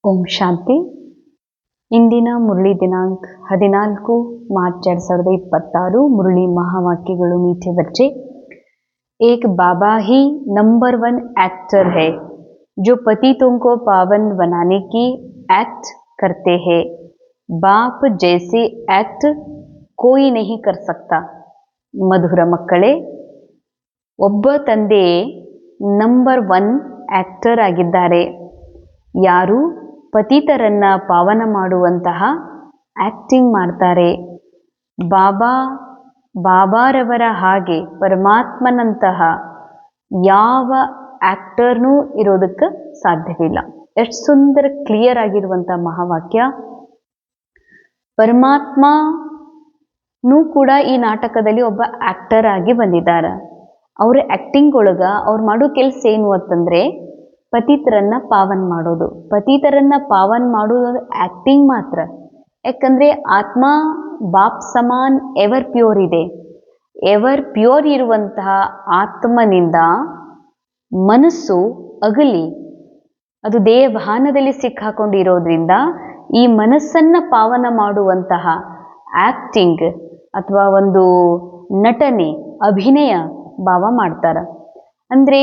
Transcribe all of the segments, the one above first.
ಓಂ ಶಾಂತಿ. ಇಂದಿನ ಮುರಳಿ ದಿನಾಂಕ 14 ಮಾರ್ಚ್ 2026. ಮುರಳಿ महावाक्यಗಳು मीठे बच्चे। एक बाबा ही नंबर 1 एक्टर है जो पतितों को पावन बनाने की एक्ट करते हैं। बाप जैसे एक्ट कोई नहीं कर सकता। ಮಧುರ ಮಕ್ಕಳೇ, ಒಬ್ಬ ತಂದೆ ನಂಬರ್ 1 ಆಕ್ಟರ್ ಆಗಿದ್ದಾರೆ. ಯಾರು ಪತಿತರನ್ನ ಪಾವನ ಮಾಡುವಂತಹ ಆಕ್ಟಿಂಗ್ ಮಾಡ್ತಾರೆ. ಬಾಬಾರವರ ಹಾಗೆ ಪರಮಾತ್ಮನಂತಹ ಯಾವ ಆಕ್ಟರ್ನೂ ಇರೋದಕ್ಕೆ ಸಾಧ್ಯವಿಲ್ಲ. ಎಷ್ಟು ಸುಂದರ ಕ್ಲಿಯರ್ ಆಗಿರುವಂಥ ಮಹಾವಾಕ್ಯ. ಪರಮಾತ್ಮನೂ ಕೂಡ ಈ ನಾಟಕದಲ್ಲಿ ಒಬ್ಬ ಆಕ್ಟರ್ ಆಗಿ ಬಂದಿದ್ದಾರೆ. ಅವ್ರ ಆಕ್ಟಿಂಗ್ ಒಳಗ ಅವ್ರು ಮಾಡೋ ಕೆಲಸ ಏನು ಅಂತಂದ್ರೆ ಪತಿತರನ್ನ ಪಾವನ್ ಮಾಡೋದು. ಪತಿತರನ್ನ ಪಾವನ್ ಮಾಡೋದು ಆಕ್ಟಿಂಗ್ ಮಾತ್ರ. ಯಾಕಂದ್ರೆ ಆತ್ಮ ಬಾಪ್ ಸಮಾನ್ ಎವರ್ ಪ್ಯೂರ್ ಇದೆ. ಎವರ್ ಪ್ಯೂರ್ ಇರುವಂತಹ ಆತ್ಮನಿಂದ ಮನಸ್ಸು ಅಗಲಿ ಅದು ದೇಹಭಾನದಲ್ಲಿ ಸಿಕ್ಕಾಕೊಂಡಿರೋದ್ರಿಂದ ಈ ಮನಸ್ಸನ್ನ ಪಾವನ ಮಾಡುವಂತಹ ಆಕ್ಟಿಂಗ್ ಅಥವಾ ಒಂದು ನಟನೆ, ಅಭಿನಯ ಬಾಬಾ ಮಾಡ್ತಾರ. ಅಂದ್ರೆ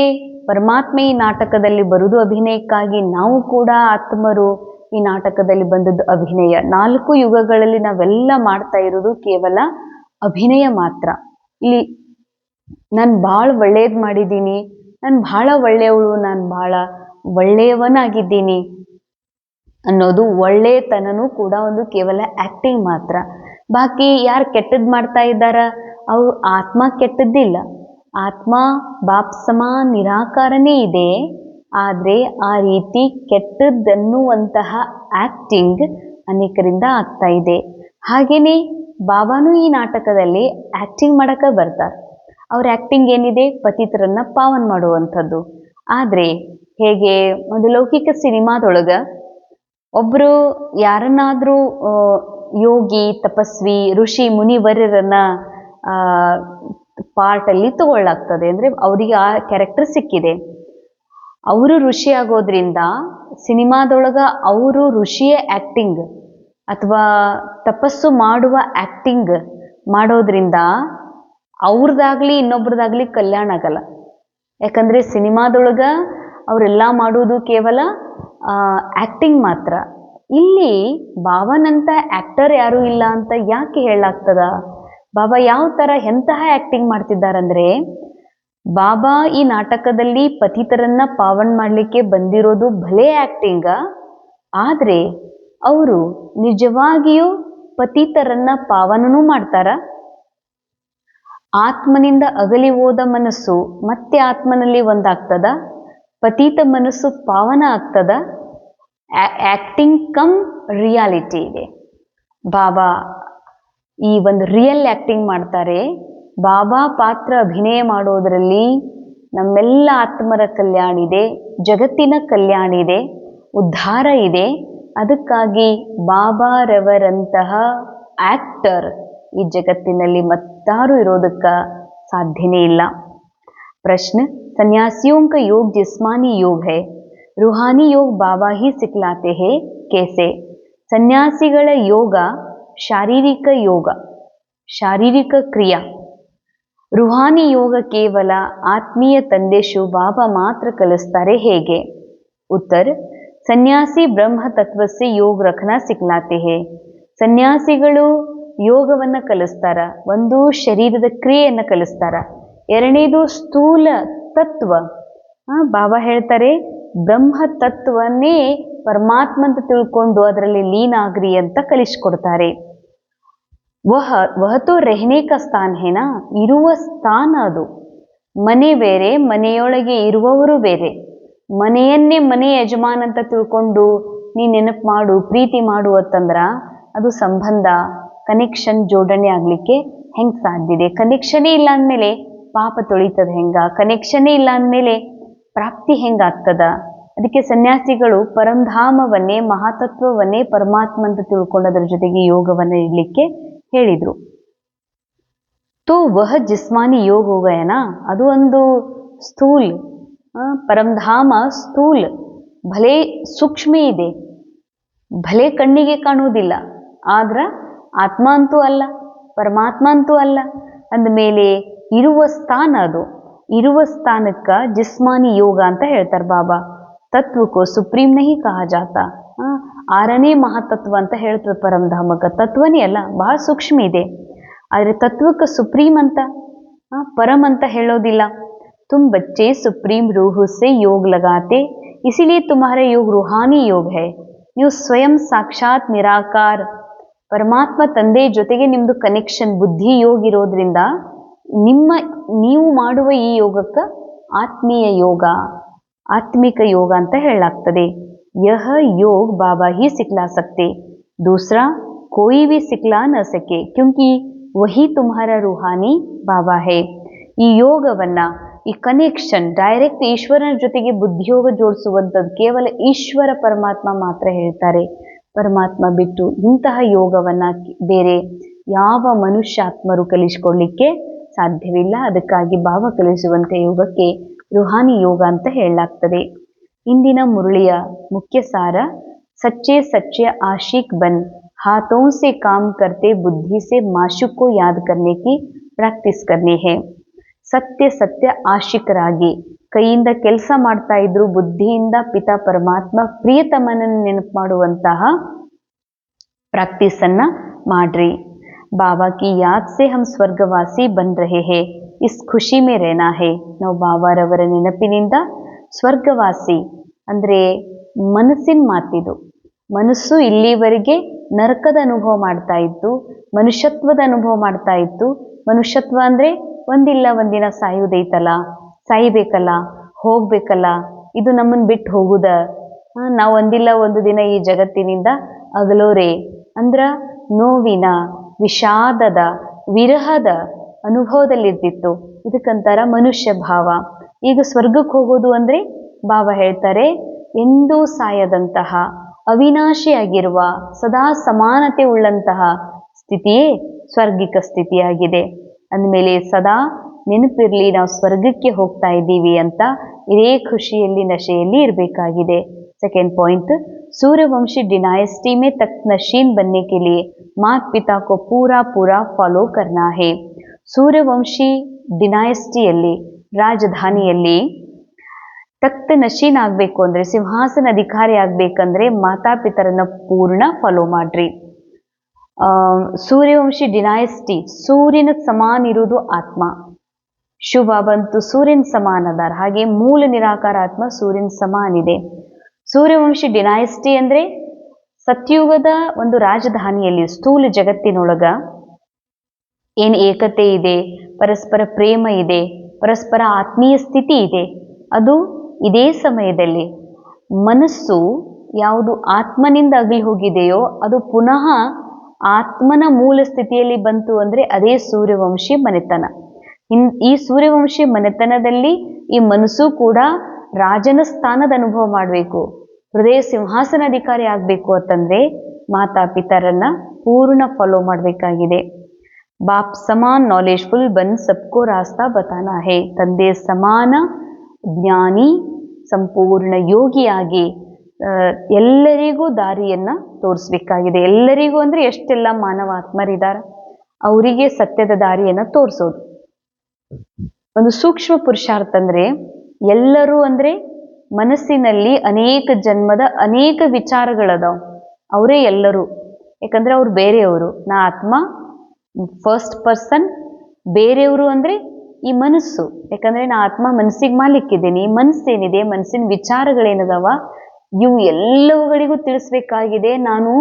ಪರಮಾತ್ಮ ಈ ನಾಟಕದಲ್ಲಿ ಬರುವುದು ಅಭಿನಯಕ್ಕಾಗಿ. ನಾವು ಕೂಡ ಆತ್ಮರು ಈ ನಾಟಕದಲ್ಲಿ ಬಂದದ್ದು ಅಭಿನಯ. 4 ಯುಗಗಳಲ್ಲಿ ನಾವೆಲ್ಲ ಮಾಡ್ತಾ ಇರೋದು ಕೇವಲ ಅಭಿನಯ ಮಾತ್ರ. ಇಲ್ಲಿ ನಾನು ಭಾಳ ಒಳ್ಳೇದು ಮಾಡಿದ್ದೀನಿ, ನಾನು ಭಾಳ ಒಳ್ಳೆಯವಳು, ನಾನು ಭಾಳ ಒಳ್ಳೆಯವನಾಗಿದ್ದೀನಿ ಅನ್ನೋದು ಒಳ್ಳೆತನನೂ ಕೂಡ ಒಂದು ಕೇವಲ ಆಕ್ಟಿಂಗ್ ಮಾತ್ರ. ಬಾಕಿ ಯಾರು ಕೆಟ್ಟದ್ದು ಮಾಡ್ತಾ ಇದ್ದಾರ ಅವು ಆತ್ಮ ಕೆಟ್ಟದ್ದಿಲ್ಲ. ಆತ್ಮ ಬಾಪ್ ಸಮಾನ್ ನಿರಾಕಾರನೇ ಇದೆ. ಆದರೆ ಆ ರೀತಿ ಕೆಟ್ಟದ್ದನ್ನುವಂತಹ ಆಕ್ಟಿಂಗ್ ಅನೇಕರಿಂದ ಆಗ್ತಾ ಇದೆ. ಹಾಗೇನೆ ಬಾಬಾನು ಈ ನಾಟಕದಲ್ಲಿ ಆಕ್ಟಿಂಗ್ ಮಾಡಕ್ಕೆ ಬರ್ತಾರೆ. ಅವ್ರ ಆಕ್ಟಿಂಗ್ ಏನಿದೆ, ಪತಿತರನ್ನ ಪಾವನ್ ಮಾಡುವಂಥದ್ದು. ಆದರೆ ಹೇಗೆ ಒಂದು ಲೌಕಿಕ ಸಿನಿಮಾದೊಳಗ ಒಬ್ಬರು ಯಾರನ್ನಾದರೂ ಯೋಗಿ, ತಪಸ್ವಿ, ಋಷಿ, ಮುನಿವರ್ಯರನ್ನ ಪಾರ್ಟಲ್ಲಿ ತಗೊಳ್ಳಾಗ್ತದೆ. ಅಂದರೆ ಅವರಿಗೆ ಆ ಕ್ಯಾರೆಕ್ಟರ್ ಸಿಕ್ಕಿದೆ. ಅವರು ಋಷಿ ಆಗೋದ್ರಿಂದ ಸಿನಿಮಾದೊಳಗ ಅವರು ಋಷಿಯ ಆಕ್ಟಿಂಗ್ ಅಥವಾ ತಪಸ್ಸು ಮಾಡುವ ಆಕ್ಟಿಂಗ್ ಮಾಡೋದ್ರಿಂದ ಅವ್ರದ್ದಾಗ್ಲಿ ಇನ್ನೊಬ್ರದ್ದಾಗ್ಲಿ ಕಲ್ಯಾಣ ಆಗಲ್ಲ. ಯಾಕಂದ್ರೆ ಸಿನಿಮಾದೊಳಗ ಅವರೆಲ್ಲ ಮಾಡುವುದು ಕೇವಲ ಆಕ್ಟಿಂಗ್ ಮಾತ್ರ. ಇಲ್ಲಿ ಬಾಬಾನಂತ ಆಕ್ಟರ್ ಯಾರೂ ಇಲ್ಲ ಅಂತ ಯಾಕೆ ಹೇಳಲಾಗ್ತದ? ಬಾಬಾ ಯಾವ ಥರ ಎಂತಹ ಆಕ್ಟಿಂಗ್ ಮಾಡ್ತಿದ್ದಾರಂದ್ರೆ, ಬಾಬಾ ಈ ನಾಟಕದಲ್ಲಿ ಪತಿತರನ್ನ ಪಾವನ್ ಮಾಡಲಿಕ್ಕೆ ಬಂದಿರೋದು ಭಲೇ ಆಕ್ಟಿಂಗ. ಆದರೆ ಅವರು ನಿಜವಾಗಿಯೂ ಪತಿತರನ್ನ ಪಾವನನೂ ಮಾಡ್ತಾರ. ಆತ್ಮನಿಂದ ಅಗಲಿ ಹೋದ ಮನಸ್ಸು ಮತ್ತೆ ಆತ್ಮನಲ್ಲಿ ಒಂದಾಗ್ತದ. ಪತಿತ ಮನಸ್ಸು ಪಾವನ ಆಗ್ತದ. ಆಕ್ಟಿಂಗ್ ಕಮ್ ರಿಯಾಲಿಟಿ ಇದೆ. ಬಾಬಾ ಈ ಒಂದು ರಿಯಲ್ ಆಕ್ಟಿಂಗ್ ಮಾಡ್ತಾರೆ. ಬಾಬಾ ಪಾತ್ರ ಅಭಿನಯ ಮಾಡೋದರಲ್ಲಿ ನಮ್ಮೆಲ್ಲ ಆತ್ಮರ ಕಲ್ಯಾಣ ಇದೆ, ಜಗತ್ತಿನ ಕಲ್ಯಾಣ ಇದೆ, ಉದ್ಧಾರ ಇದೆ. ಅದಕ್ಕಾಗಿ ಬಾಬಾರವರಂತಹ ಆಕ್ಟರ್ ಈ ಜಗತ್ತಿನಲ್ಲಿ ಮತ್ತಾರು ಇರೋದಕ್ಕೆ ಸಾಧ್ಯನೇ ಇಲ್ಲ. ಪ್ರಶ್ನೆ: ಸನ್ಯಾಸಿयों का योग जिस्मानी योग है, रूहानी योग बाबा ही सिखलाते हैं, कैसे? ಸನ್ಯಾಸಿಗಳ ಯೋಗ ಶಾರೀರಿಕ ಯೋಗ, ಶಾರೀರಿಕ ಕ್ರಿಯಾ. ರುಹಾನಿ ಯೋಗ ಕೇವಲ ಆತ್ಮೀಯ ತಂದೆ ಶಿವ ಬಾಬಾ ಮಾತ್ರ ಕಲಿಸ್ತಾರೆ, ಹೇಗೆ? ಉತ್ತರ: ಸನ್ಯಾಸಿ ಬ್ರಹ್ಮ ತತ್ವಸ್ಸೆ ಯೋಗ ರಖನಾ ಸಿಕ್ಲಾತೆ ಹೇ. ಸನ್ಯಾಸಿಗಳು ಯೋಗವನ್ನು ಕಲಿಸ್ತಾರ. ಒಂದು ಶರೀರದ ಕ್ರಿಯೆಯನ್ನು ಕಲಿಸ್ತಾರ. ಎರಡನೇದು ಸ್ಥೂಲ ತತ್ವ. ಬಾಬಾ ಹೇಳ್ತಾರೆ ಬ್ರಹ್ಮ ತತ್ವನ್ನೇ ಪರಮಾತ್ಮ ಅಂತ ತಿಳ್ಕೊಂಡು ಅದರಲ್ಲಿ ಲೀನ ಆಗ್ರಿ ಅಂತ ಕಲಿಸ್ಕೊಡ್ತಾರೆ. ವಹ ತೋ ರೆಹನೆ ಕಾ ಸ್ಥಾನ ಹೇನಾ, ಇರುವ ಸ್ಥಾನ ಅದು. ಮನೆ ಬೇರೆ, ಮನೆಯೊಳಗೆ ಇರುವವರು ಬೇರೆ. ಮನೆಯನ್ನೇ ಮನೆ ಯಜಮಾನ್ ಅಂತ ತಿಳ್ಕೊಂಡು ನೀ ನೆನಪು ಮಾಡು, ಪ್ರೀತಿ ಮಾಡು ಅಂತಂದ್ರ ಅದು ಸಂಬಂಧ, ಕನೆಕ್ಷನ್, ಜೋಡಣೆ ಆಗ್ಲಿಕ್ಕೆ ಹೆಂಗ್ ಸಾಧ್ಯ ಇದೆ? ಕನೆಕ್ಷನೇ ಇಲ್ಲ ಅಂದಮೇಲೆ ಪಾಪ ತೊಳಿತದ ಹೆಂಗ? ಕನೆಕ್ಷನೇ ಇಲ್ಲ ಅಂದಮೇಲೆ ಪ್ರಾಪ್ತಿ ಹೆಂಗಾಗ್ತದ? ಅದಕ್ಕೆ ಸನ್ಯಾಸಿಗಳು ಪರಂಧಾಮವನ್ನೇ, ಮಹಾತತ್ವವನ್ನೇ ಪರಮಾತ್ಮ ಅಂತ ತಿಳ್ಕೊಂಡು ಅದರ ಜೊತೆಗೆ ಯೋಗವನ್ನು ಇಡ್ಲಿಕ್ಕೆ ಹೇಳಿದ್ರು. ತೋ ವಹ ಜಿಸ್ಮಾನಿ ಯೋಗ ಹೋಗಯನಾ, ಅದು ಒಂದು ಸ್ಥೂಲ್. ಪರಂಧಾಮ ಸ್ಥೂಲ್, ಭಲೇ ಸೂಕ್ಷ್ಮ ಇದೆ. ಭಲೆ ಕಣ್ಣಿಗೆ ಕಾಣುವುದಿಲ್ಲ, ಆದ್ರ ಆತ್ಮ ಅಂತೂ ಅಲ್ಲ, ಪರಮಾತ್ಮ ಅಂತೂ ಅಲ್ಲ. ಅಂದಮೇಲೆ ಇರುವ ಸ್ಥಾನ ಅದು. ಇರುವ ಸ್ಥಾನಕ್ಕ ಜಿಸ್ಮಾನಿ ಯೋಗ ಅಂತ ಹೇಳ್ತಾರೆ ಬಾಬಾ. ತತ್ವಕ್ಕೂ ಸುಪ್ರೀಂ ನಹಿ ಕಹಾ ಜಾತ. 6ನೇ ಮಹಾತತ್ವ ಅಂತ ಹೇಳ್ತದೆ ಪರಮಧಾಮಕ. ತತ್ವನೇ ಅಲ್ಲ, ಬಹಳ ಸೂಕ್ಷ್ಮ ಇದೆ. ಆದರೆ ತತ್ವಕ್ಕೆ ಸುಪ್ರೀಂ ಅಂತ ಪರಮ್ ಅಂತ ಹೇಳೋದಿಲ್ಲ. तुम बच्चे सुप्रीम रूह से योग लगाते, इसीलिए तुम्हारा योग रूहानी योग है. ನೀವು ಸ್ವಯಂ ಸಾಕ್ಷಾತ್ ನಿರಾಕಾರ ಪರಮಾತ್ಮ ತಂದೆ ಜೊತೆಗೆ ನಿಮ್ದು ಕನೆಕ್ಷನ್, ಬುದ್ಧಿ ಯೋಗ ಇರೋದ್ರಿಂದ ನೀವು ಮಾಡುವ ಈ ಯೋಗಕ್ಕೆ ಆತ್ಮೀಯ ಯೋಗ, ಆತ್ಮಿಕ ಯೋಗ ಅಂತ ಹೇಳಲಾಗ್ತದೆ. ಯಹ ಯೋಗ ಬಾಬಾ ही सिखला सकते, दूसरा कोई भी सिखला न सके, क्योंकि वही तुम्हारा रूहानी बाबा है. ಈ ಯೋಗವನ್ನ, ಈ ಕನೆಕ್ಷನ್ ಡೈರೆಕ್ಟ್ ಈಶ್ವರನ ಜೊತೆಗೆ ಬುದ್ಧಿಯೋಗ ಜೋಡಿಸುವಂಥದ್ದು ಕೇವಲ ಈಶ್ವರ ಪರಮಾತ್ಮ ಮಾತ್ರ ಹೇಳ್ತಾರೆ. ಪರಮಾತ್ಮ ಬಿಟ್ಟು ಇಂತಹ ಯೋಗವನ್ನ ಬೇರೆ ಯಾವ ಮನುಷ್ಯಾತ್ಮರು ಕಲಿಸಿಕೊಳ್ಳಿಕ್ಕೆ ಸಾಧ್ಯವಿಲ್ಲ. ಅದಕ್ಕಾಗಿ ಬಾಬಾ ಕಲಿಸುವಂಥ ಯೋಗಕ್ಕೆ ರುಹಾನಿ ಯೋಗ ಅಂತ ಹೇಳಲಾಗ್ತದೆ. ಇಂದಿನ ಮುರಳಿಯ ಮುಖ್ಯ ಸಾರ, ಸಚ್ಚೆ ಸಚ್ಚೆ ಆಶಿಕ್ ಬನ್ हाथों से काम करते बुद्धि से माशूक को याद करने की प्रैक्टिस करनी है. ಸತ್ಯ ಸತ್ಯ ಆಶಿಕರಾಗಿ ಕೈಯಿಂದ ಕೆಲಸ ಮಾಡ್ತಾ ಇದ್ರು, ಬುದ್ಧಿಯಿಂದ ಪಿತಾ ಪರಮಾತ್ಮ ಪ್ರಿಯತಮನನ್ನು ನೆನಪು ಮಾಡುವಂತಹ ಪ್ರಾಕ್ಟೀಸ್ ಅನ್ನ ಮಾಡ್ರಿ. ಬಾಬಾ ಕಿ ಯಾದ್ ಸೆ ಹಮ್ ಸ್ವರ್ಗವಾಸಿ ಬನ್ ರಹೆ ಹೇ, ಇಸ್ ಖುಷಿ ಮೇ ರೆಹನಾ ಹೇ. ನಾವು ಬಾಬಾರವರ ನೆನಪಿನಿಂದ ಸ್ವರ್ಗವಾಸಿ ಅಂದ್ರೆ ಮನಸ್ಸಿನ ಮಾತಿದು. ಮನಸ್ಸು ಇಲ್ಲಿವರೆಗೆ ನರಕದ ಅನುಭವ ಮಾಡ್ತಾ ಇತ್ತು, ಮನುಷ್ಯತ್ವದ ಅನುಭವ ಮಾಡ್ತಾ ಇತ್ತು. ಮನುಷ್ಯತ್ವ ಅಂದ್ರೆ ಒಂದಿಲ್ಲ ಒಂದಿನ ಸಾಯುವುದೈತಲ್ಲ, ಸಾಯ್ಬೇಕಲ್ಲ, ಹೋಗ್ಬೇಕಲ್ಲ, ಇದು ನಮ್ಮನ್ನು ಬಿಟ್ಟು ಹೋಗುದ, ನಾವು ಒಂದಿಲ್ಲ ಒಂದು ದಿನ ಈ ಜಗತ್ತಿನಿಂದ ಅಗಲೋರೆ ಅಂದ್ರ ನೋವಿನ, ವಿಷಾದದ, ವಿರಹದ ಅನುಭವದಲ್ಲಿರ್ತಿತ್ತು. ಇದಕ್ಕಂತಾರ ಮನುಷ್ಯ ಭಾವ. ಈಗ ಸ್ವರ್ಗಕ್ಕೆ ಹೋಗೋದು ಅಂದ್ರೆ ಬಾಬಾ ಹೇಳ್ತಾರೆ, ಎಂದೂ ಸಾಯದಂತಹ ಅವಿನಾಶಿಯಾಗಿರುವ ಸದಾ ಸಮಾನತೆ ಉಳ್ಳಂತಹ ಸ್ಥಿತಿಯೇ ಸ್ವರ್ಗಿಕ ಸ್ಥಿತಿಯಾಗಿದೆ. ಅಂದಮೇಲೆ ಸದಾ ನೆನಪಿರ್ಲಿ, ನಾವು ಸ್ವರ್ಗಕ್ಕೆ ಹೋಗ್ತಾ ಇದ್ದೀವಿ ಅಂತ ಇದೇ ಖುಷಿಯಲ್ಲಿ ನಶೆಯಲ್ಲಿ ಇರಬೇಕಾಗಿದೆ. सेकेंड पॉइंट, सूर्यवंशी डिनाइस्टी में तख्त नशीन बनने के लिए माता पिता को पूरा पूरा फॉलो करना है. सूर्यवंशी ಡಿನಾಯಸ್ಟಿಯಲ್ಲಿ, ರಾಜಧಾನಿಯಲ್ಲಿ ತಖ್ತ ನಶೀನ್ ಆಗಬೇಕು ಅಂದರೆ, ಸಿಂಹಾಸನ ಅಧಿಕಾರಿ ಆಗಬೇಕಂದ್ರೆ ಮಾತಾಪಿತರನ್ನ ಪೂರ್ಣ ಫಾಲೋ ಮಾಡ್ರಿ. ಸೂರ್ಯವಂಶಿ ಡಿನಾಯಸ್ಟಿ, ಸೂರ್ಯನ ಸಮಾನ ಇರುವುದು ಆತ್ಮ. ಶುಭ ಬಂತು ಸೂರ್ಯನ ಸಮಾನ ಅದಾರ, ಹಾಗೆ ಮೂಲ ನಿರಾಕಾರ ಆತ್ಮ ಸೂರ್ಯನ ಸಮಾನ ಇದೆ. ಸೂರ್ಯವಂಶಿ ಡಿನಾಯಸ್ಟಿ ಅಂದ್ರೆ ಸತ್ಯುಗದ ಒಂದು ರಾಜಧಾನಿಯಲ್ಲಿ, ಸ್ಥೂಲ ಜಗತ್ತಿನೊಳಗ ಏನ್ ಏಕತೆ ಇದೆ, ಪರಸ್ಪರ ಪ್ರೇಮ ಇದೆ, ಪರಸ್ಪರ ಆತ್ಮೀಯ ಸ್ಥಿತಿ ಇದೆ. ಅದು ಇದೇ ಸಮಯದಲ್ಲಿ ಮನಸ್ಸು ಯಾವುದು ಆತ್ಮನಿಂದ ಅಗಲಿ ಹೋಗಿದೆಯೋ ಅದು ಪುನಃ ಆತ್ಮನ ಮೂಲ ಸ್ಥಿತಿಯಲ್ಲಿ ಬಂತು ಅಂದ್ರೆ ಅದೇ ಸೂರ್ಯವಂಶಿ ಮನೆತನ. ಈ ಸೂರ್ಯವಂಶಿ ಮನೆತನದಲ್ಲಿ ಈ ಮನಸ್ಸು ಕೂಡ ರಾಜನ ಸ್ಥಾನದ ಅನುಭವ ಮಾಡಬೇಕು, ಹೃದಯ ಸಿಂಹಾಸನಾಧಿಕಾರಿ ಆಗಬೇಕು ಅಂತಂದ್ರೆ ಮಾತಾಪಿತರನ್ನ ಪೂರ್ಣ ಫಾಲೋ ಮಾಡಬೇಕಾಗಿದೆ. ಬಾಪ್ ಸಮಾನ್ ನಾಲೆಜ್ಫುಲ್ ಬನ್ ಸಬ್ಕೋ ರಾಸ್ತಾ ಬತಾನಾ ಹೇ, ತಂದೆ ಸಮಾನ ಜ್ಞಾನಿ ಸಂಪೂರ್ಣ ಯೋಗಿಯಾಗಿ ಎಲ್ಲರಿಗೂ ದಾರಿಯನ್ನ ತೋರಿಸ್ಬೇಕಾಗಿದೆ. ಎಲ್ಲರಿಗೂ ಅಂದ್ರೆ ಎಷ್ಟೆಲ್ಲ ಮಾನವಾತ್ಮರಿದ್ದಾರೆ ಅವರಿಗೆ ಸತ್ಯದ ದಾರಿಯನ್ನ ತೋರಿಸೋದು ಒಂದು ಸೂಕ್ಷ್ಮ ಪುರುಷಾರ್ಥ. ಅಂದ್ರೆ ಎಲ್ಲರೂ ಅಂದ್ರೆ ಮನಸ್ಸಿನಲ್ಲಿ ಅನೇಕ ಜನ್ಮದ ಅನೇಕ ವಿಚಾರಗಳದಾವ, ಅವರೇ ಎಲ್ಲರೂ. ಯಾಕಂದ್ರೆ ಅವ್ರು ಬೇರೆಯವರು, ನಾ ಆತ್ಮ ಫಸ್ಟ್ ಪರ್ಸನ್, ಬೇರೆಯವರು ಅಂದ್ರೆ ಈ ಮನಸ್ಸು. ಯಾಕಂದ್ರೆ ನಾ ಆತ್ಮ ಮನಸ್ಸಿಗೆ ಮಾಲಿಕ್ಕಿದ್ದೀನಿ. ಮನಸ್ಸೇನಿದೆ, ಮನಸ್ಸಿನ ವಿಚಾರಗಳೇನದಾವ, ಇವು ಎಲ್ಲವುಗಳಿಗೂ ತಿಳಿಸ್ಬೇಕಾಗಿದೆ. ನಾನು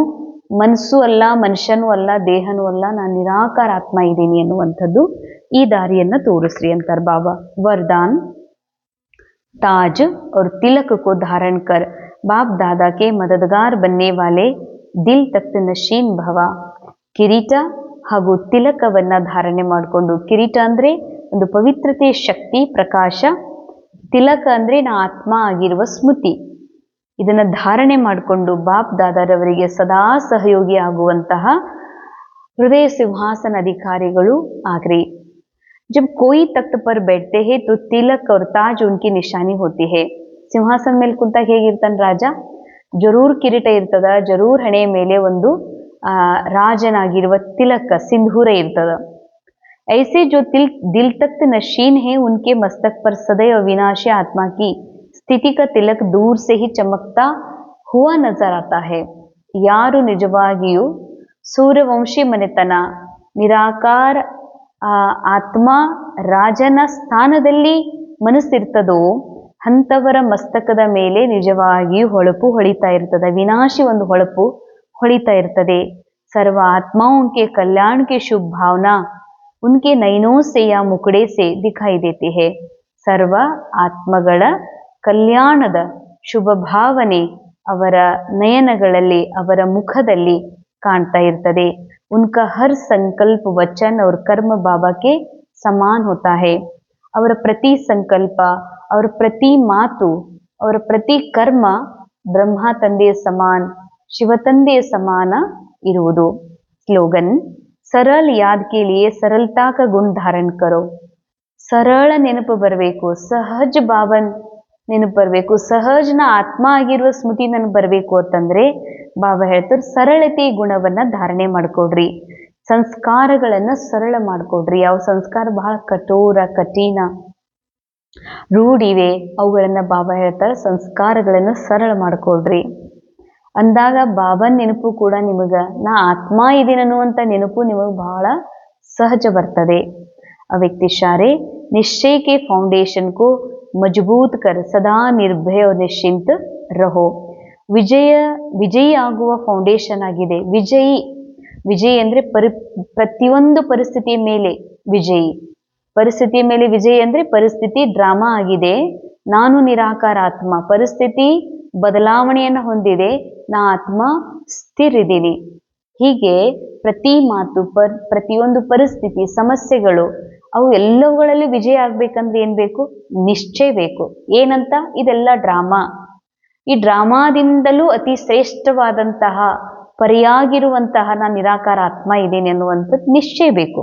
ಮನಸ್ಸು ಅಲ್ಲ, ಮನುಷ್ಯನೂ ಅಲ್ಲ, ದೇಹನೂ ಅಲ್ಲ, ನಾನು ನಿರಾಕಾರ ಆತ್ಮ ಇದ್ದೀನಿ ಅನ್ನುವಂಥದ್ದು. ಈ ದಾರಿಯನ್ನ ತೋರಿಸ್ರಿ ಅಂತಾರೆ ಬಾಬಾ. वरदान, ताज और तिलक को धारण कर बाप दादा के मददगार बनने वाले दिल तख्त नशीन भವ. ಕಿರೀಟ ಹಾಗೂ ತಿಲಕವನ್ನ ಧಾರಣೆ ಮಾಡಿಕೊಂಡು, ಕಿರೀಟ ಅಂದ್ರೆ ಒಂದು ಪವಿತ್ರತೆ, ಶಕ್ತಿ, ಪ್ರಕಾಶ. ತಿಲಕ ಅಂದ್ರೆ ನಾ ಆತ್ಮ ಆಗಿರುವ ಸ್ಮೃತಿ. ಇದನ್ನ ಧಾರಣೆ ಮಾಡಿಕೊಂಡು ಬಾಪ್ ದಾದಾರವರಿಗೆ ಸದಾ ಸಹಯೋಗಿ ಆಗುವಂತಹ ಹೃದಯ ಸಿಂಹಾಸನ ಅಧಿಕಾರಿಗಳು ಆಗ್ರಿ. जब कोई तख्त पर बैठते हैं तो तिलक और ताज उनकी निशानी होती है. ಸಿಂಹಾಸನ ಮೇಲೆ ಕುಂತಾಗ ಹೇಗಿರ್ತಾನೆ ರಾಜ, ಜರೂರ್ ಕಿರೀಟ ಇರ್ತದ, ಜರೂರ್ ಹಣೆ ಮೇಲೆ ಒಂದು ರಾಜನಾಗಿರುವ ತಿಲಕ ಸಿಂಧೂರ ಇರ್ತದ. ऐसे जो दिल तख्त नशीन है उनके मस्तक पर सदैव अविनाशी आत्मा की स्थिति का तिलक दूर से ही चमकता हुआ नजर आता है. ಯಾರು ನಿಜವಾಗಿಯೂ ಸೂರ್ಯವಂಶಿ ಮನೆತನ ನಿರಾಕಾರ ಆತ್ಮ ರಾಜನ ಸ್ಥಾನದಲ್ಲಿ ಮನಸ್ಸಿರ್ತದೋ ಅಂಥವರ ಮಸ್ತಕದ ಮೇಲೆ ನಿಜವಾಗಿಯೂ ಹೊಳಪು ಹೊಳಿತಾ ಇರ್ತದೆ, ವಿನಾಶಿ ಒಂದು ಹೊಳಪು ಹೊಳಿತಾ ಇರ್ತದೆ. ಸರ್ವ आत्माओं के कल्याण की शुभ भावना उनके नयनों से या मुखड़े से दिखाई देती है. ಸರ್ವ ಆತ್ಮಗಳ ಕಲ್ಯಾಣದ ಶುಭ ಭಾವನೆ ಅವರ ನಯನಗಳಲ್ಲಿ ಅವರ ಮುಖದಲ್ಲಿ ಕಾಣ್ತಾ ಇರ್ತದೆ. उनका हर संकल्प वचन और कर्म बाबा के समान होता है. ಅವರ ಪ್ರತಿ ಸಂಕಲ್ಪ, ಅವರ ಪ್ರತಿ ಮಾತು, ಅವರ ಪ್ರತಿ ಕರ್ಮ ಬ್ರಹ್ಮ ತಂದೆಯ ಸಮಾನ, ಶಿವತಂದೆಯ ಸಮಾನ ಇರುವುದು. ಸ್ಲೋಗನ್ सरल याद के लिए सरलता का गुण धारण करो. ಸರಳ ನೆನಪು ಬರಬೇಕು, ಸಹಜ ಭಾವನ್ ನೆನಪು ಬರಬೇಕು, ಸಹಜನ ಆತ್ಮ ಆಗಿರುವ ಸ್ಮೃತಿ ನನಗೆ ಬರಬೇಕು ಅಂತಂದ್ರೆ ಬಾಬಾ ಹೇಳ್ತಾರೆ ಸರಳತೆ ಗುಣವನ್ನ ಧಾರಣೆ ಮಾಡ್ಕೊಡ್ರಿ, ಸಂಸ್ಕಾರಗಳನ್ನ ಸರಳ ಮಾಡ್ಕೊಡ್ರಿ. ಯಾವ ಸಂಸ್ಕಾರ ಬಹಳ ಕಠೋರ ಕಠಿಣ ರೂಢಿವೆ ಅವುಗಳನ್ನ ಬಾಬಾ ಹೇಳ್ತಾರೆ ಸಂಸ್ಕಾರಗಳನ್ನು ಸರಳ ಮಾಡ್ಕೊಡ್ರಿ ಅಂದಾಗ ಬಾಬನ್ ನೆನಪು ಕೂಡ ನಿಮಗ ನಾ ಆತ್ಮ ಇದೀನಿ ಅನ್ನುವಂಥ ನೆನಪು ನಿಮಗೆ ಬಹಳ ಸಹಜ ಬರ್ತದೆ. ಅವ್ಯಕ್ತ ಇಶಾರೆ निश्चय के फाउंडेशन को मजबूत कर सदा निर्भय और निश्चिंत रहो. ವಿಜಯಿ ಆಗುವ ಫೌಂಡೇಶನ್ ಆಗಿದೆ. ವಿಜಯಿ ಅಂದ್ರೆ ಪ್ರತಿಯೊಂದು ಪರಿಸ್ಥಿತಿಯ ಮೇಲೆ ವಿಜಯಿ. ಪರಿಸ್ಥಿತಿಯ ಮೇಲೆ ವಿಜಯಿ ಅಂದ್ರೆ ಪರಿಸ್ಥಿತಿ ಡ್ರಾಮಾ ಆಗಿದೆ, ನಾನು ನಿರಾಕಾರ ಆತ್ಮ, ಪರಿಸ್ಥಿತಿ ಬದಲಾವಣೆಯನ್ನು ಹೊಂದಿದೆ, ನಾ ಆತ್ಮ ಸ್ಥಿರ ಇದ್ದೀನಿ. ಹೀಗೆ ಪ್ರತಿ ಮಾತು ಪ್ರತಿಯೊಂದು ಪರಿಸ್ಥಿತಿ ಸಮಸ್ಯೆಗಳು ಅವು ಎಲ್ಲವುಗಳಲ್ಲಿ ವಿಜಯ ಆಗ್ಬೇಕಂದ್ರೆ ಏನ್ ಬೇಕು? ನಿಶ್ಚಯ ಬೇಕು. ಏನಂತ? ಇದೆಲ್ಲ ಡ್ರಾಮಾ. ಈ ಡ್ರಾಮಾದಿಂದಲೂ ಅತಿ ಶ್ರೇಷ್ಠವಾದಂತಹ ಪರಿಯಾಗಿರುವಂತಹ ನಾನು ನಿರಾಕಾರ ಆತ್ಮ ಇದ್ದೀನಿ ಅನ್ನುವಂಥದ್ದು ನಿಶ್ಚಯ ಬೇಕು.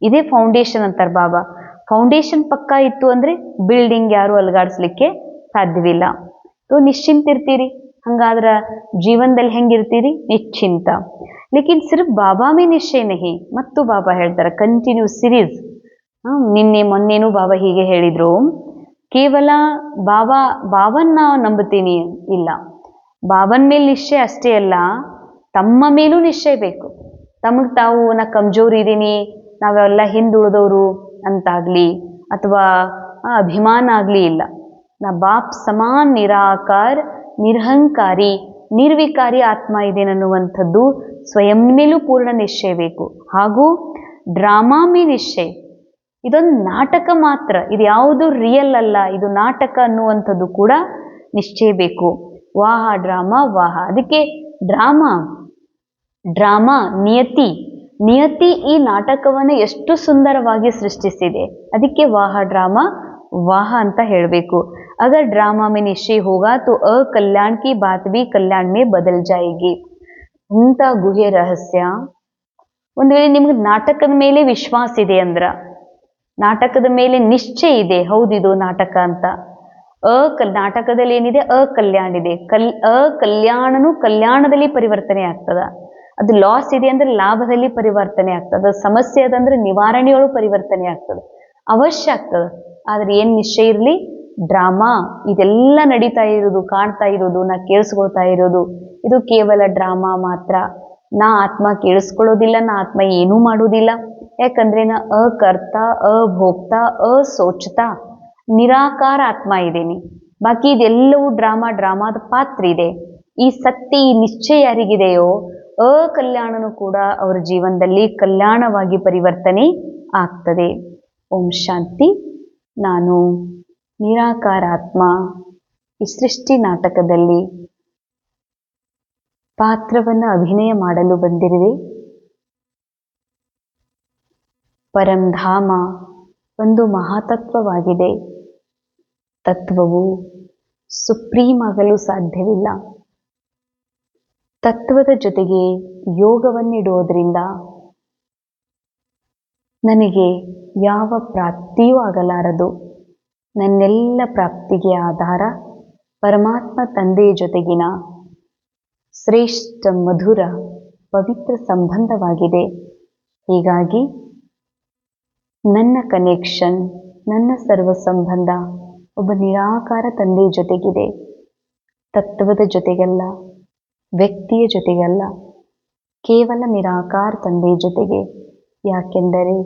ಇದೇ ಫೌಂಡೇಶನ್ ಅಂತಾರೆ ಬಾಬಾ. ಫೌಂಡೇಶನ್ ಪಕ್ಕಾ ಇತ್ತು ಅಂದ್ರೆ ಬಿಲ್ಡಿಂಗ್ ಯಾರು ಅಲುಗಾಡಿಸ್ಲಿಕ್ಕೆ ಸಾಧ್ಯವಿಲ್ಲ. ನಿಶ್ಚಿಂತಿರ್ತೀರಿ. ಹಂಗಾದ್ರ ಜೀವನದಲ್ಲಿ ಹೆಂಗಿರ್ತೀರಿ? ನಿಶ್ಚಿಂತ. ಲೇಕಿನ್ ಸಿರ್ಫ್ ಬಾಬಾ ಮೇ ನಿಶ್ಚಯ ನಹಿ. ಮತ್ತು ಬಾಬಾ ಹೇಳ್ತಾರೆ ಕಂಟಿನ್ಯೂ ಸಿರೀಸ್. ನಿನ್ನೆ ಮೊನ್ನೆನೂ ಬಾಬಾ ಹೀಗೆ ಹೇಳಿದ್ರು, ಕೇವಲ ಬಾಬನ್ ನಾವು ನಂಬುತ್ತೀನಿ ಇಲ್ಲ, ಬಾಬನ್ ಮೇಲೆ ನಿಶ್ಚಯ ಅಷ್ಟೇ ಅಲ್ಲ, ತಮ್ಮ ಮೇಲೂ ನಿಶ್ಚಯ ಬೇಕು. ತಮಗೆ ತಾವು ನಾ ಕಮ್ಜೋರ್ ಇದ್ದೀನಿ, ನಾವೆಲ್ಲ ಹಿಂದುಳಿದವರು ಅಂತಾಗ್ಲಿ ಅಥವಾ ಅಭಿಮಾನ ಆಗ್ಲಿ ಇಲ್ಲ. ನಾ ಬಾಪ್ ಸಮಾನ್ ನಿರಾಕಾರ ನಿರಹಂಕಾರಿ ನಿರ್ವಿಕಾರಿ ಆತ್ಮ ಇದೇನೆ ಅನ್ನುವಂಥದ್ದು ಸ್ವಯಂ ಮೇಲೂ ಪೂರ್ಣ ನಿಶ್ಚಯ ಬೇಕು. ಹಾಗೂ ಡ್ರಾಮಾ ಮೇ ನಿಶ್ಚಯ. ಇದೊಂದು ನಾಟಕ ಮಾತ್ರ, ಇದು ಯಾವುದು ರಿಯಲ್ ಅಲ್ಲ, ಇದು ನಾಟಕ ಅನ್ನುವಂಥದ್ದು ಕೂಡ ನಿಶ್ಚಯ ಬೇಕು. ವಾಹ ಡ್ರಾಮಾ ವಾಹ. ಅದಕ್ಕೆ ಡ್ರಾಮಾ ನಿಯತಿ ಈ ನಾಟಕವನ್ನು ಎಷ್ಟು ಸುಂದರವಾಗಿ ಸೃಷ್ಟಿಸಿದೆ. ಅದಕ್ಕೆ ವಾಹ ಡ್ರಾಮಾ ವಾಹ ಅಂತ ಹೇಳಬೇಕು. ಅಗರ್ ಡ್ರಾಮಾ ಮೇ ನಿಶ್ಚಯ ಹೋಗಾ ತೋ ಅಕಲ್ಯಾಣ ಕಿ ಬಾತ್ ಭಿ ಕಲ್ಯಾಣ ಮೇ ಬದಲ್ ಜಾಯೇಗಿ. ಇಂಥ ಗುಹೆ ರಹಸ್ಯ. ಒಂದು ವೇಳೆ ನಿಮ್ಗೆ ನಾಟಕದ ಮೇಲೆ ವಿಶ್ವಾಸ ಇದೆ ಅಂದ್ರ, ನಾಟಕದ ಮೇಲೆ ನಿಶ್ಚಯ ಇದೆ, ಹೌದಿದು ನಾಟಕ ಅಂತ, ನಾಟಕದಲ್ಲಿ ಏನಿದೆ? ಅಕಲ್ಯಾಣ ಇದೆ. ಅಕಲ್ಯಾಣನು ಕಲ್ಯಾಣದಲ್ಲಿ ಪರಿವರ್ತನೆ ಆಗ್ತದ. ಅದು ಲಾಸ್ ಇದೆ ಅಂದ್ರೆ ಲಾಭದಲ್ಲಿ ಪರಿವರ್ತನೆ ಆಗ್ತದ. ಸಮಸ್ಯೆ ಅದಂದ್ರೆ ನಿವಾರಣೆಯೊಳಗೆ ಪರಿವರ್ತನೆ ಆಗ್ತದೆ. ಅವಶ್ಯ ಆಗ್ತದೆ. ಆದ್ರೆ ಏನ್ ನಿಶ್ಚಯ ಇರಲಿ? ಡ್ರಾಮಾ ಇದೆಲ್ಲ ನಡೀತಾ ಇರೋದು, ಕಾಣ್ತಾ ಇರೋದು, ನಾ ಕೇಳಿಸ್ಕೊಳ್ತಾ ಇರೋದು, ಇದು ಕೇವಲ ಡ್ರಾಮಾ ಮಾತ್ರ. ನಾ ಆತ್ಮ ಕೇಳಿಸ್ಕೊಳ್ಳೋದಿಲ್ಲ, ನಾ ಆತ್ಮ ಏನೂ ಮಾಡೋದಿಲ್ಲ. ಯಾಕಂದ್ರೆ ನಾ ಅಕರ್ತ ಅಭೋಕ್ತ ಅಸೋಚತ ನಿರಾಕಾರ ಆತ್ಮ ಇದ್ದೇನೆ. ಬಾಕಿ ಇದೆಲ್ಲವೂ ಡ್ರಾಮಾದ ಪಾತ್ರ ಇದೆ. ಈ ಸತ್ಯ ಈ ನಿಶ್ಚಯ ಯಾರಿಗಿದೆಯೋ ಅಕಲ್ಯಾಣನು ಕೂಡ ಅವರ ಜೀವನದಲ್ಲಿ ಕಲ್ಯಾಣವಾಗಿ ಪರಿವರ್ತನೆ ಆಗ್ತದೆ. ಓಂ ಶಾಂತಿ. ನಾನು ನಿರಾಕಾರ ಆತ್ಮ ಈ ಸೃಷ್ಟಿ ನಾಟಕದಲ್ಲಿ ಪಾತ್ರವನ್ನು ಅಭಿನಯ ಮಾಡಲು ಬಂದಿರುವೆ. ಪರಂಧಾಮ ಒಂದು ಮಹಾತತ್ವವಾಗಿದೆ. ತತ್ವವು ಸುಪ್ರೀಂ ಆಗಲು ಸಾಧ್ಯವಿಲ್ಲ. ತತ್ವದ ಜೊತೆಗೆ ಯೋಗವನ್ನಿಡುವುದರಿಂದ ನನಗೆ ಯಾವ ಪ್ರಾಪ್ತಿಯೂ ಆಗಲಾರದು. ನನ್ನೆಲ್ಲ ಪ್ರಾಪ್ತಿಗೆ ಆಧಾರ ಪರಮಾತ್ಮ ತಂದೆಯ ಜೊತೆಗಿನ ಶ್ರೇಷ್ಠ ಮಧುರ ಪವಿತ್ರ ಸಂಬಂಧವಾಗಿದೆ. ಹೀಗಾಗಿ ನನ್ನ ಕನೆಕ್ಷನ್, ನನ್ನ ಸರ್ವ ಸಂಬಂಧ ಒಬ್ಬ ನಿರಾಕಾರ ತಂದೆ ಜೊತೆಗಿದೆ. ತತ್ವದ ಜೊತೆಗಲ್ಲ, ವ್ಯಕ್ತಿಯ ಜೊತೆಗಲ್ಲ, ಕೇವಲ ನಿರಾಕಾರ ತಂದೆ ಜೊತೆಗೆ. ಯಾಕೆಂದರೆ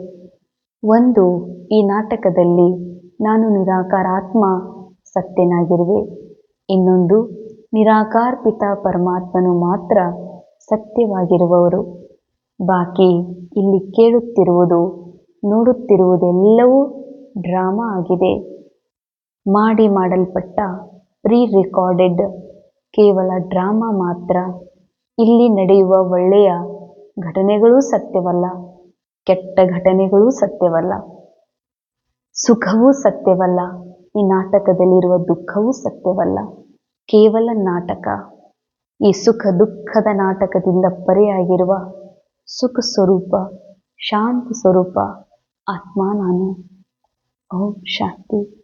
ಒಂದು, ಈ ನಾಟಕದಲ್ಲಿ ನಾನು ನಿರಾಕಾರ ಆತ್ಮ ಸತ್ಯನಾಗಿರುವೆ. ಇನ್ನೊಂದು, ನಿರಾಕಾರ ಪಿತಾ ಪರಮಾತ್ಮನು ಮಾತ್ರ ಸತ್ಯವಾಗಿರುವವರು. ಬಾಕಿ ಇಲ್ಲಿ ಕೇಳುತ್ತಿರುವುದು, ನೋಡುತ್ತಿರುವುದೆಲ್ಲವೂ ಡ್ರಾಮಾ ಆಗಿದೆ. ಮಾಡಲ್ಪಟ್ಟ ಪ್ರೀ ರೆಕಾರ್ಡೆಡ್ ಕೇವಲ ಡ್ರಾಮಾ ಮಾತ್ರ. ಇಲ್ಲಿ ನಡೆಯುವ ಒಳ್ಳೆಯ ಘಟನೆಗಳೂ ಸತ್ಯವಲ್ಲ, ಕೆಟ್ಟ ಘಟನೆಗಳೂ ಸತ್ಯವಲ್ಲ, ಸುಖವೂ ಸತ್ಯವಲ್ಲ, ಈ ನಾಟಕದಲ್ಲಿರುವ ದುಃಖವೂ ಸತ್ಯವಲ್ಲ. ಕೇವಲ ನಾಟಕ. ಈ ಸುಖ ದುಃಖದ ನಾಟಕದಿಂದ ಪರೆಯಾಗಿರುವ ಸುಖ ಸ್ವರೂಪ, ಶಾಂತಿ ಸ್ವರೂಪ ಆತ್ಮ ನಾನು. ಓಂ ಶಾಂತಿ.